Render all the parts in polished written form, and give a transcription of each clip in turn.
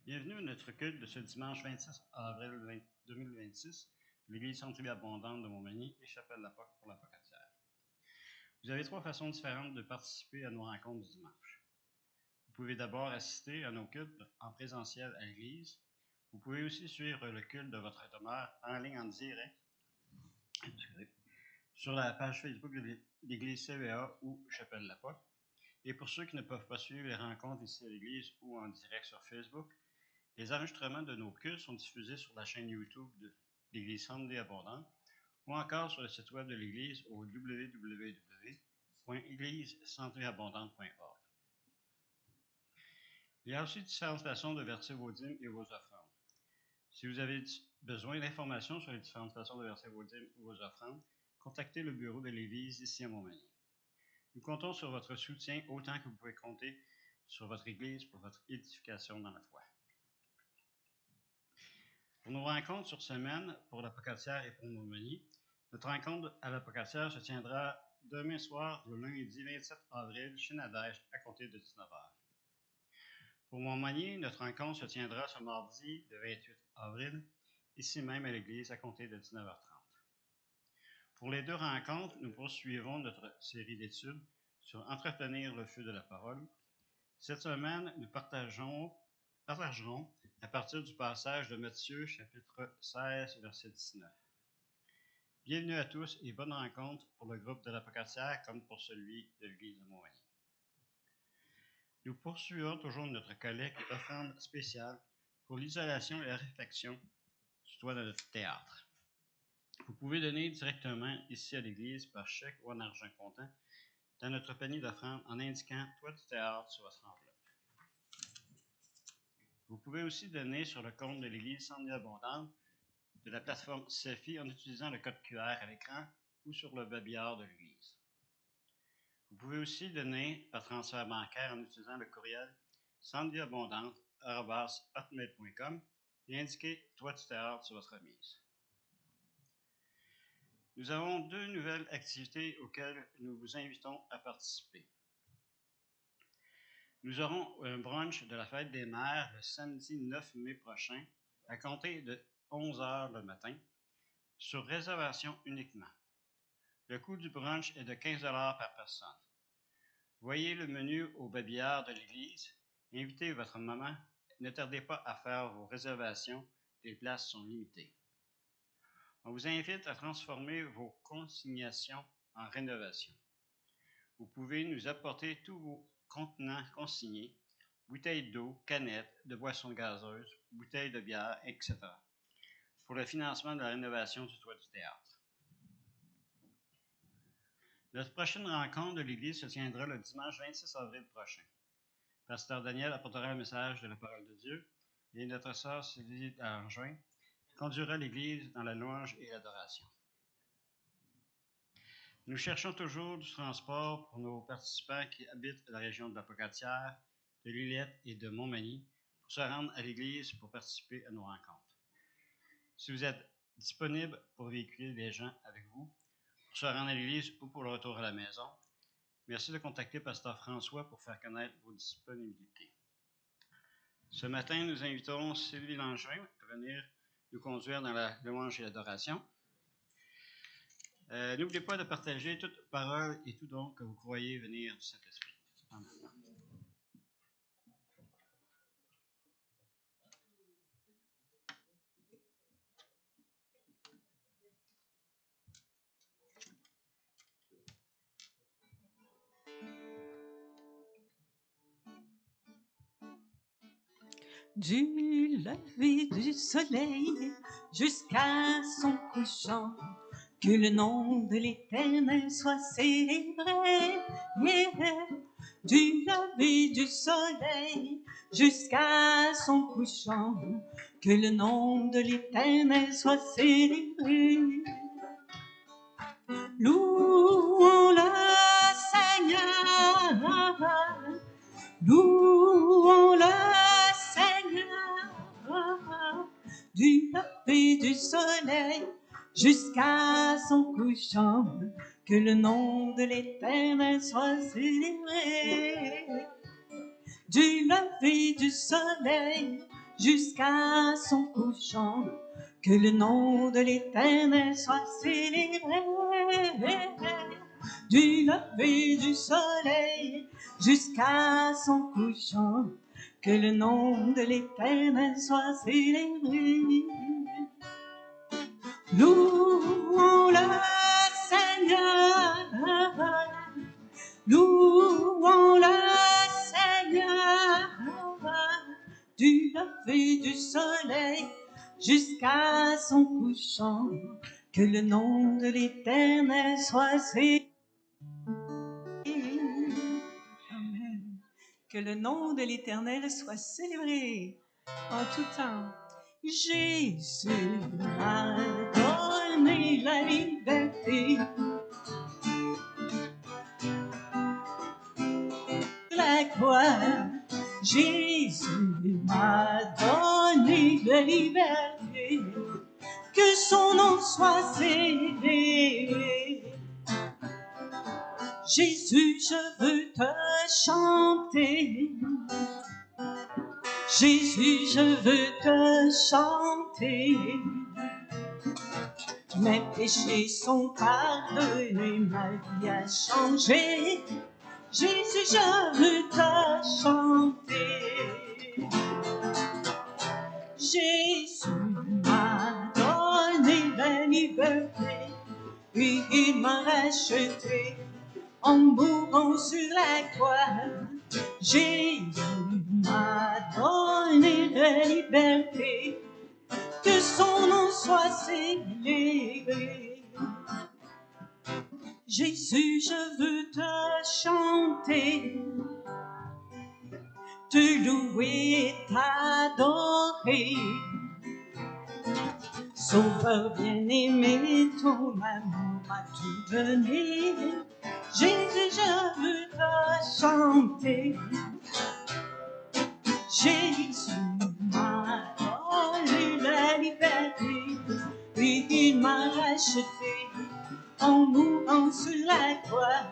Bienvenue à notre culte de ce dimanche 26 avril 2026 de l'Église Centre-Vie Abondante de Montmagny et Chapelle-la-Poque pour la Pocatière. Vous avez trois façons différentes de participer à nos rencontres du dimanche. Vous pouvez d'abord assister à nos cultes en présentiel à l'Église. Vous pouvez aussi suivre le culte de votre demeure en ligne en direct sur la page Facebook de l'Église CVA ou Chapelle-la-Poque. Et pour ceux qui ne peuvent pas suivre les rencontres ici à l'Église ou en direct sur Facebook, les enregistrements de nos cultes sont diffusés sur la chaîne YouTube de l'Église Centre-Vie Abondante ou encore sur le site web de l'Église au www.églisecentrevieabondante.org. Il y a aussi différentes façons de verser vos dîmes et vos offrandes. Si vous avez besoin d'informations sur les différentes façons de verser vos dîmes ou vos offrandes, contactez le bureau de l'Église ici à Montmagny. Nous comptons sur votre soutien autant que vous pouvez compter sur votre Église pour votre édification dans la foi. Pour nos rencontres sur semaine pour la Pocatière et pour Montmagny, notre rencontre à la Pocatière se tiendra demain soir, le lundi 27 avril, chez Nadège, à compter de 19h. Pour Montmagny, notre rencontre se tiendra ce mardi, le 28 avril, ici même à l'église, à compter de 19h30. Pour les deux rencontres, nous poursuivrons notre série d'études sur entretenir le feu de la parole. Cette semaine, nous partagerons à partir du passage de Matthieu, chapitre 16, verset 19. Bienvenue à tous et bonne rencontre pour le groupe de la Pocatière comme pour celui de l'Église de Montmagny. Nous poursuivons toujours notre collecte d'offrandes spéciales pour l'isolation et la réflexion du toit de notre théâtre. Vous pouvez donner directement ici à l'Église par chèque ou en argent comptant dans notre panier d'offrandes en indiquant « Toit du théâtre » sur votre enveloppe. Vous pouvez aussi donner sur le compte de l'Église Centre-Vie Abondante de la plateforme Selfie en utilisant le code QR à l'écran ou sur le babillard de l'Église. Vous pouvez aussi donner par transfert bancaire en utilisant le courriel centrevieabondante@hotmail.com et indiquer « Toit du théâtre » sur votre remise. Nous avons deux nouvelles activités auxquelles nous vous invitons à participer. Nous aurons un brunch de la fête des mères le samedi 9 mai prochain à compter de 11h le matin sur réservation uniquement. Le coût du brunch est de 15$ par personne. Voyez le menu au babillard de l'église. Invitez votre maman. Ne tardez pas à faire vos réservations. Les places sont limitées. On vous invite à transformer vos consignations en rénovations. Vous pouvez nous apporter tous vos contenants consignés, bouteilles d'eau, canettes, de boissons gazeuses, bouteilles de bière, etc. pour le financement de la rénovation du toit du théâtre. Notre prochaine rencontre de l'Église se tiendra le dimanche 26 avril prochain. Pasteur Daniel apportera un message de la parole de Dieu et notre sœur Sylvie Arjoin conduira l'Église dans la louange et l'adoration. Nous cherchons toujours du transport pour nos participants qui habitent la région de la Pocatière, de Lillette et de Montmagny pour se rendre à l'Église pour participer à nos rencontres. Si vous êtes disponible pour véhiculer des gens avec vous, pour se rendre à l'Église ou pour le retour à la maison, merci de contacter Pasteur François pour faire connaître vos disponibilités. Ce matin, nous invitons Sylvie Langevin à venir nous conduire dans la louange et l'adoration. N'oubliez pas de partager toute parole et tout don que vous croyez venir du Saint-Esprit. Amen. Du lever du soleil jusqu'à son couchant, que le nom de l'Éternel soit célébré. Yeah. Du lever du soleil jusqu'à son couchant, que le nom de l'Éternel soit célébré. Louons le Seigneur, louons le Seigneur, du lever du soleil jusqu'à son couchant, que le nom de l'Éternel soit célébré. Du lever du soleil jusqu'à son couchant. Que le nom de l'Éternel soit célébré. Du lever du soleil jusqu'à son couchant. Que le nom de l'Éternel soit célébré. Louons le Seigneur, louons le Seigneur, du lever du soleil jusqu'à son couchant, que le nom de l'Éternel soit célébré. Amen. Que le nom de l'Éternel soit célébré en tout temps. Jésus m'a donné la liberté. La croix, Jésus m'a donné la liberté. Que son nom soit célébré. Jésus, je veux te chanter. Jésus, je veux te chanter. Mes péchés sont pardonnés, ma vie a changé. Jésus, je veux te chanter. Jésus m'a donné la liberté et il m'a racheté en mourant sur la croix. Jésus m'a donné la liberté, que son nom soit célébré. Jésus, je veux te chanter, te louer et t'adorer. Sauveur bien-aimé, ton amour m'a tout donné. Jésus, je veux te chanter. Jésus m'a donné la liberté, puis il m'a racheté en mourant sur la croix.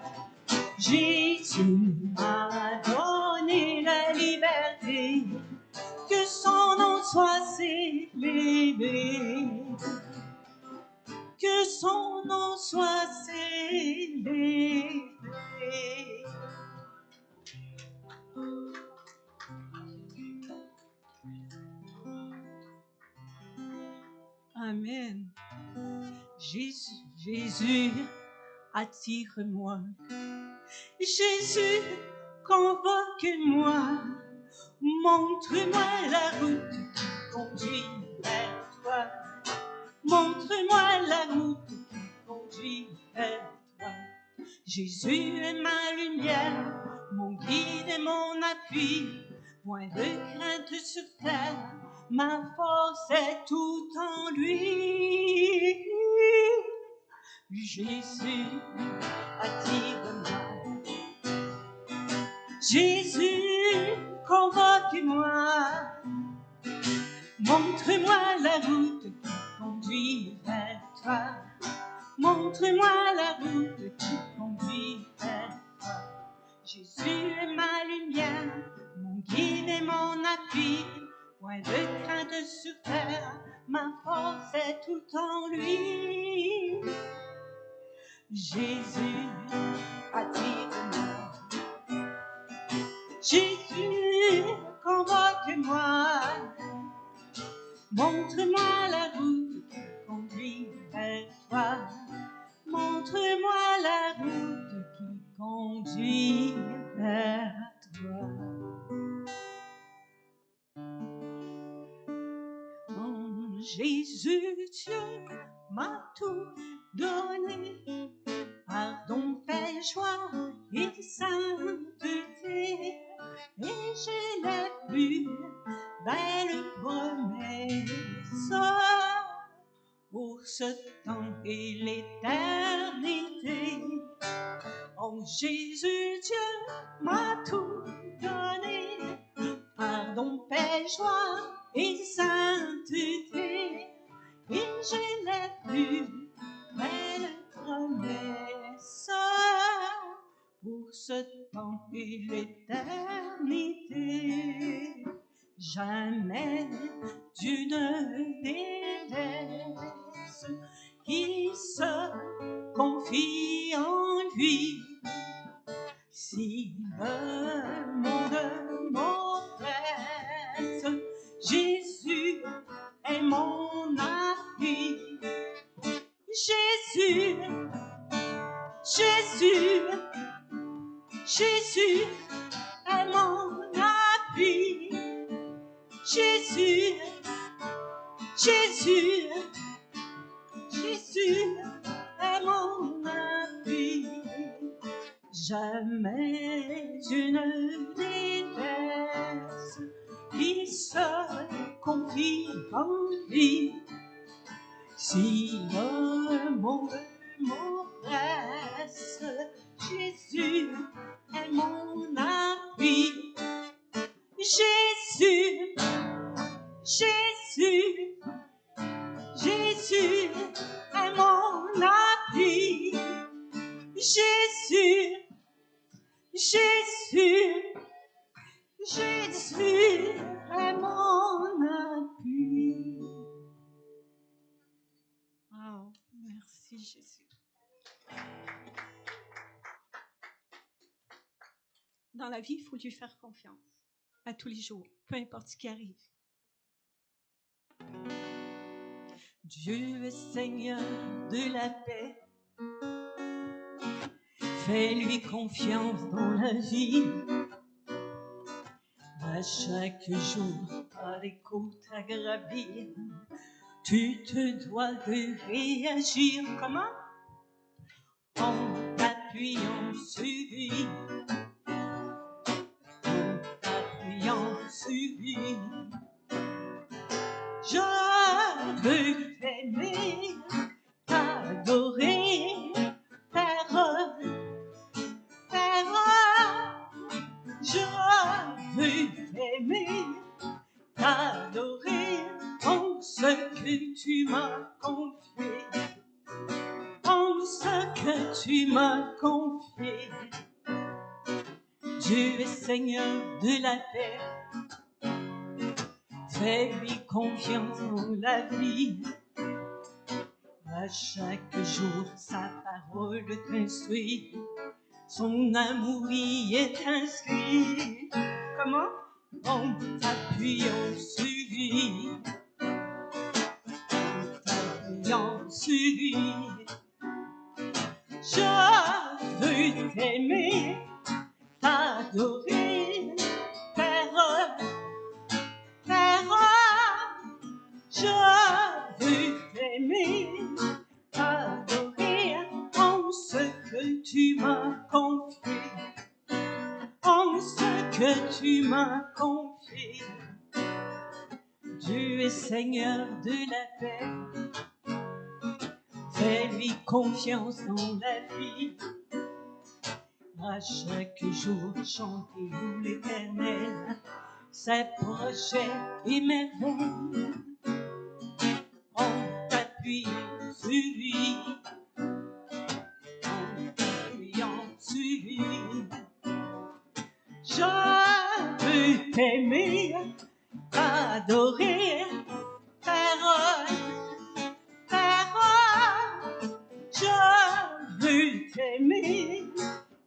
Jésus m'a donné la liberté, que son nom soit célébré, que son nom soit célébré. Amen. Jésus, Jésus, attire-moi. Jésus, convoque-moi. Montre-moi la route qui conduit vers toi. Montre-moi la route qui conduit vers toi. Jésus est ma lumière, mon guide et mon appui. Point de crainte sur terre, ma force est tout en lui. Jésus, attire-moi. Jésus, convoque-moi. Montre-moi la route qui conduit vers toi. Montre-moi la route qui conduit vers toi. Jésus est ma lumière, mon guide et mon appui. Point de crainte sur terre, ma force est tout en lui. Jésus, attire-moi. Jésus, convoque-moi. Montre-moi la route qui conduit vers toi. Montre-moi la route qui conduit vers toi. Oh, Jésus, Dieu m'a tout donné. Pardon, paix, joie et sainteté. Et j'ai la plus belle promesse pour ce temps et l'éternité. Oh Jésus, Dieu m'a tout donné. Pardon, paix, joie et sainteté. Et j'ai la plus belle promesse pour ce temps et l'éternité. jamais tu ne délaisses qui se confie en lui. Si le monde m'oppresse, Jésus est mon appui. Jésus, Jésus, Jésus est mon appui. Jésus, Jésus, Jésus est mon appui. Jamais je ne délaisse qui se confie en lui. Si le monde m'oppresse, Jésus est mon appui. Jésus, Jésus, Jésus est mon appui. Jésus, Jésus, Jésus est mon appui. Oh, merci Jésus. Dans la vie, il faut lui faire confiance à tous les jours, peu importe ce qui arrive. Dieu est Seigneur de la paix. Fais-lui confiance dans la vie. À chaque jour, par les côtes à gravir, tu te dois de réagir. Comment? En t'appuyant sur lui. En t'appuyant sur lui. Je veux t'aimer, t'adorer, Père. Je veux t'aimer, t'adorer en ce que tu m'as confié, en ce que tu m'as confié. Dieu est Seigneur de la paix. Fais-lui confiance dans la vie. À chaque jour, sa parole t'instruit. Son amour y est inscrit. Comment? En t'appuyant sur lui. En t'appuyant sur lui. Je veux t'aimer, t'adorer, Père. Je veux t'aimer, t'adorer en ce que tu m'as confié, en ce que tu m'as confié. Dieu est Seigneur de la paix. Fais-lui confiance dans la vie. À chaque jour, chantez-vous l'Éternel, ses projets et merveilles. En t'appuyant sur lui, en t'appuyant sur lui, je veux t'aimer, t'adorer, Père. Je veux t'aimer,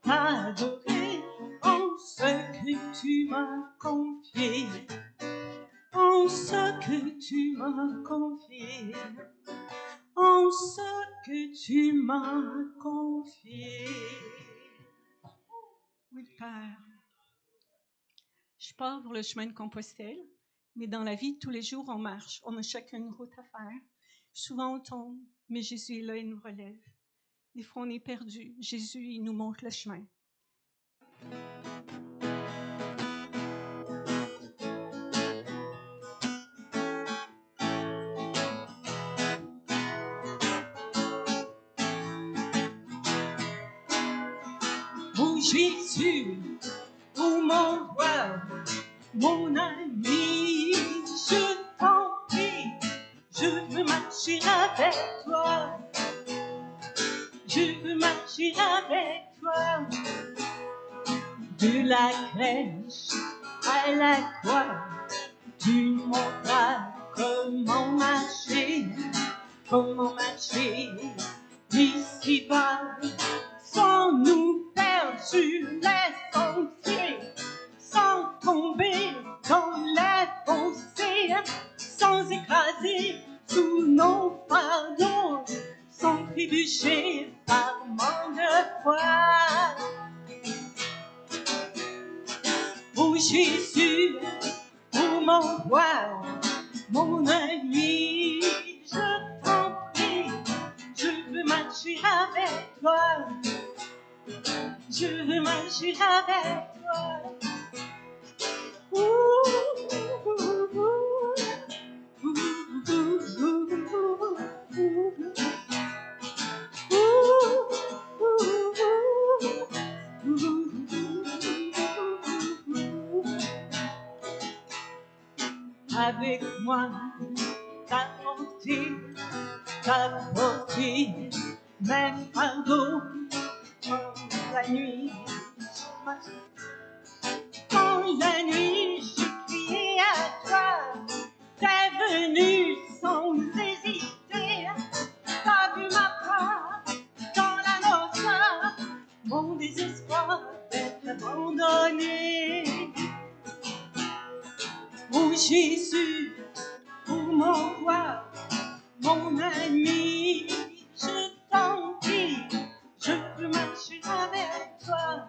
t'adorer en ce que tu m'as confié, en ce que tu m'as confié, en ce que tu m'as confié. Oui, Père. Je pars pour le chemin de Compostelle, mais dans la vie, tous les jours, on marche. On a chacun une route à faire. Souvent, on tombe, mais Jésus est là, il nous relève. Des fois, on est perdu. Jésus, il nous montre le chemin. Oh Jésus, oh mon roi, mon ami, je t'en prie, je veux marcher avec toi. Je veux marcher avec toi. De la crèche à la croix, Tu montras comment marcher ici-bas, sans nous perdre sur les sentiers, sans tomber dans les fossés, sans écraser sous nos fardeaux, sans trébucher par manque de foi. Ô Jésus, ô mon roi, mon ami, je t'en prie, je veux marcher avec toi, je veux marcher avec toi. Ouh, ouh, ouh, ouh, avec moi, t'as porté mes fardeaux la nuit. Quand la nuit, j'ai crié à toi, t'es venu sans hésiter. T'as vu ma part dans la noirceur, mon désespoir d'être abandonné. Oh Jésus, oh mon roi, mon ami, je t'en prie, je veux marcher avec toi,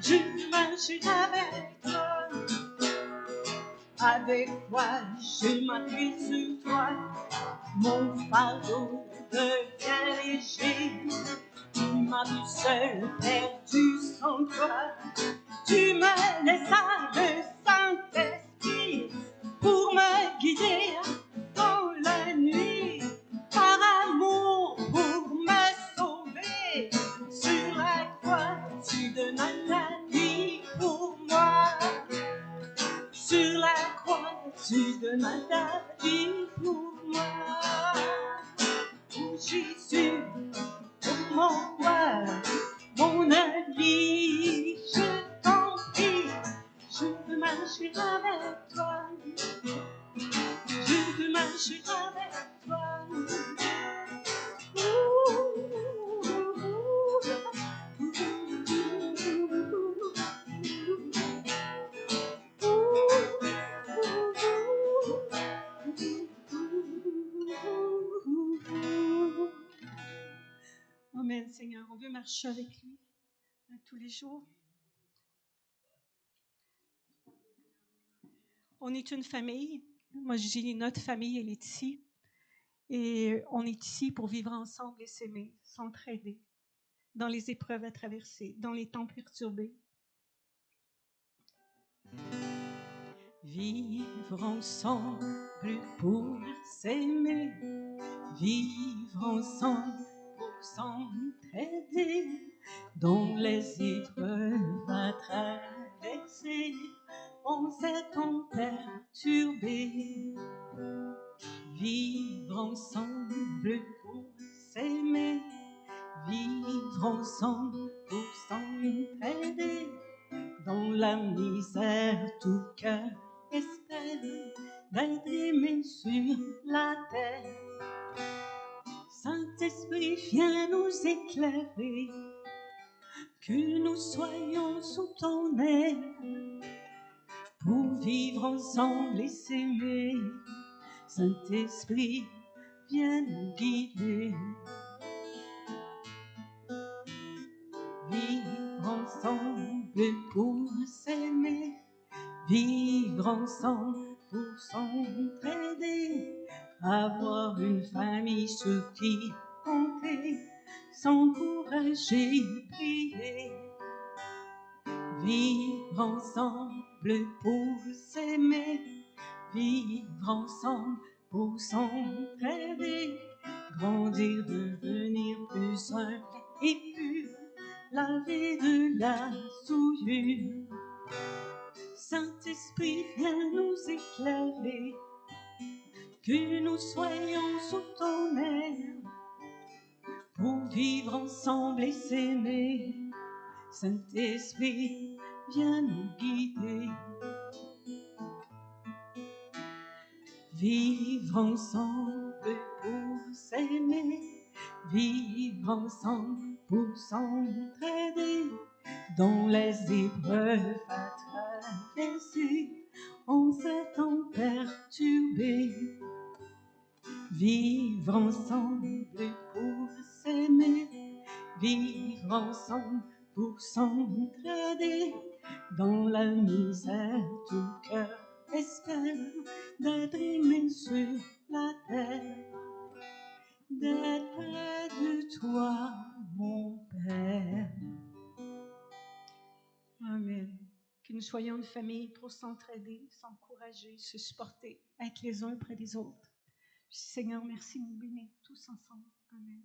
je veux marcher avec toi. Avec toi, je m'appuie sur toi, mon fardeau devient léger. Tu m'as vu seul, perdu sans toi, tu me laissas le Saint-Esprit pour me guider dans la nuit, par amour pour me sauver. Sur la croix, tu donnes la vie pour moi. Sur la croix, tu donnes ta vie pour moi. Oh Jésus, oh mon roi, mon ami, je t'en prie, je veux marcher avec toi, je veux marcher avec toi. Amen, Seigneur, on veut marcher avec lui tous les jours. On est une famille. Moi, je dis notre famille, elle est ici. Et on est ici pour vivre ensemble et s'aimer, s'entraider dans les épreuves à traverser, dans les temps perturbés. Vivre ensemble pour s'aimer, vivre ensemble pour s'entraider, dans les épreuves à traverser, en ces temps perturbés. Vivre ensemble pour s'aimer, vivre ensemble pour s'entraider, dans la misère tout cœur espère d'être aimé sur la terre. Saint-Esprit, viens nous éclairer, que nous soyons sous ton aile, pour vivre ensemble et s'aimer. Saint-Esprit, viens nous guider. Vivre ensemble pour s'aimer, vivre ensemble pour s'entraider, avoir une famille sur qui compter, s'encourager, prier. Vivre ensemble pour s'aimer, vivre ensemble pour s'entraider, grandir, devenir plus simple et pur, laver de la souillure. Saint-Esprit, viens nous éclairer, que nous soyons sous ton aile, pour vivre ensemble et s'aimer. Saint-Esprit, viens nous guider. Vivre ensemble pour s'aimer, vivre ensemble pour s'entraider, dans les épreuves à traverser, en ces temps perturbés. Vivre ensemble pour s'aimer, vivre ensemble pour s'entraider, dans la misère tout cœur espère d'être aimé sur la terre, d'être près de toi, mon Père. Amen. Que nous soyons une famille pour s'entraider, s'encourager, se supporter, être les uns près des autres. Seigneur, merci de nous bénir tous ensemble. Amen.